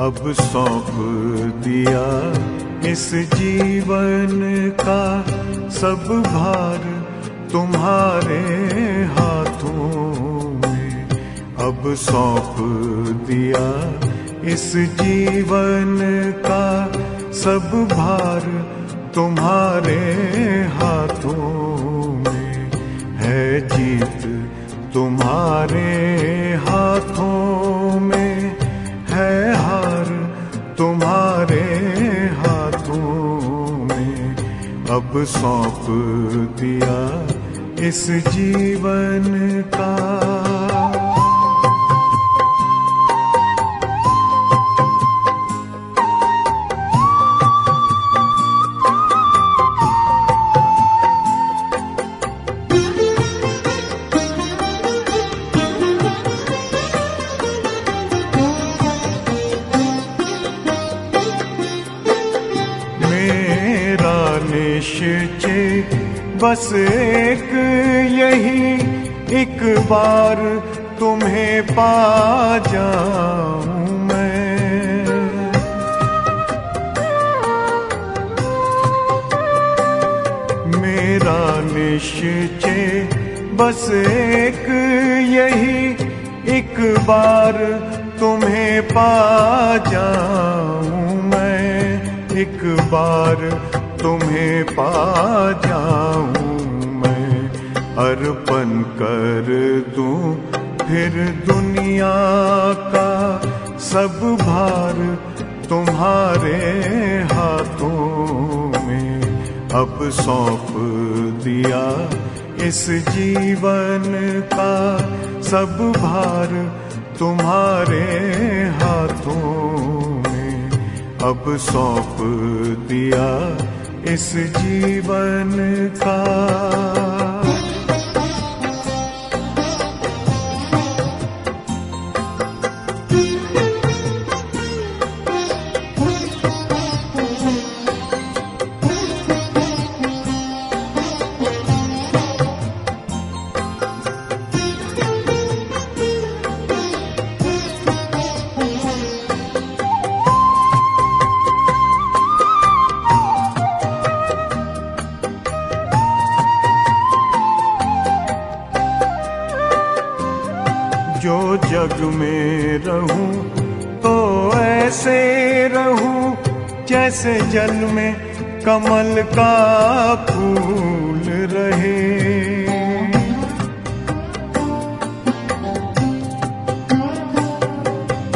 अब सौंप दिया इस जीवन का सब भार तुम्हारे हाथों में। अब सौंप दिया इस जीवन का सब भार तुम्हारे हाथों में। है जीत तुम्हारे हाथों में, है हार तुम्हारे हाथों में। अब सौंप दिया इस जीवन का। निश्चय बस एक यही, एक बार तुम्हें पा जाऊं मैं। मेरा निश्चय बस एक यही, एक बार तुम्हें पा जाऊं मैं। एक बार तुम्हें पा जाऊं मैं। अर्पण कर दूं फिर दुनिया का सब भार तुम्हारे हाथों में। अब सौंप दिया इस जीवन का सब भार तुम्हारे हाथों में। अब सौंप दिया इस जीवन का। जो जग में रहूं तो ऐसे रहूं जैसे जल में कमल का फूल रहे।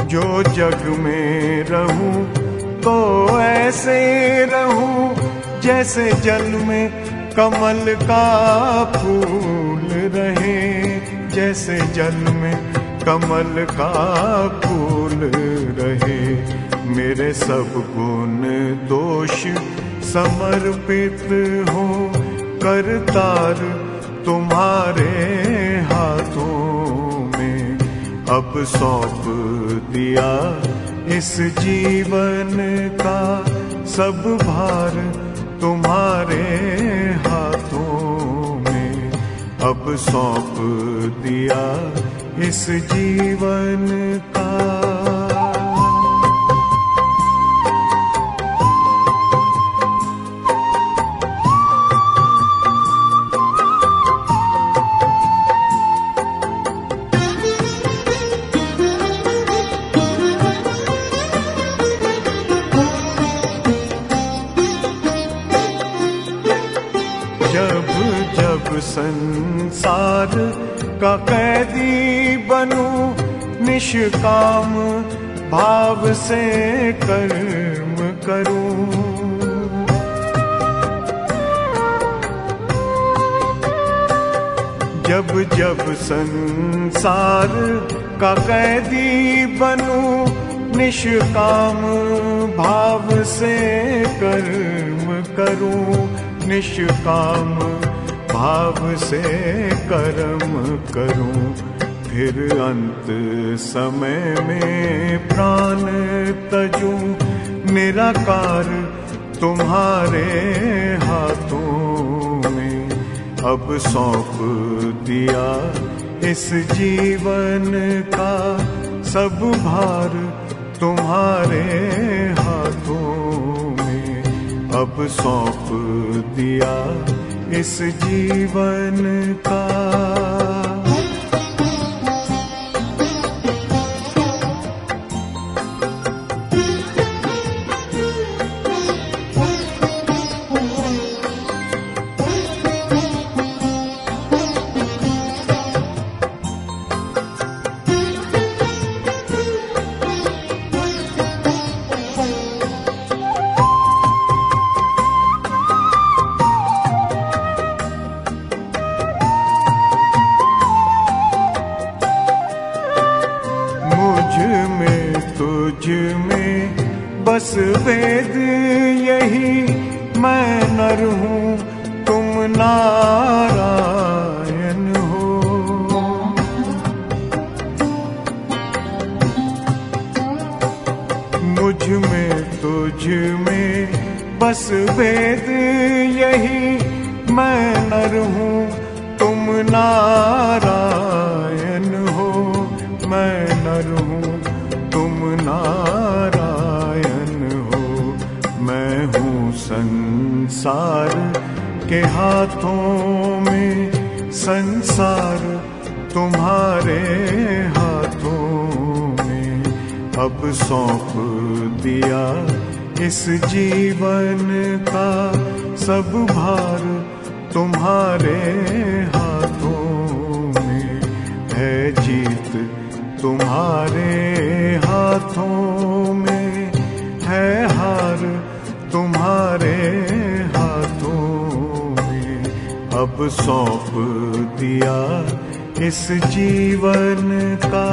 जो जग में रहूं तो ऐसे रहूं जैसे जल में कमल का फूल रहे। जैसे जल में कमल का फूल रहे। मेरे सब गुण दोष समर्पित हो करतार तुम्हारे हाथों में। अब सौंप दिया इस जीवन का सब भार तुम्हारे हाथों में। अब सौंप दिया इस जीवन का। जब जब संसार का कैदी बनूं निष्काम भाव से कर्म करूं। जब जब संसार का कैदी बनूं निष्काम भाव से कर्म करूं। निष्काम भाव से कर्म करूं। फिर अंत समय में प्राण तजूं निराकार तुम्हारे हाथों में। अब सौंप दिया इस जीवन का सब भार तुम्हारे हाथों में अब सौंप दिया इस जीवन का। तुझ में बस वेद यही, मैं नर हूँ तुम नारायण हो। मुझ में तुझ में बस वेद यही, मैं नर हूँ तुम नारायण हो। मैं नर हूँ तुम नारायण हो। मैं हूँ संसार के हाथों में, संसार तुम्हारे हाथों में अब सौंप दिया इस जीवन का। सब भार तुम्हारे हाथों में है, जीत तुम्हारे हाथों में है, हार तुम्हारे हाथों में अब सौंप दिया इस जीवन का।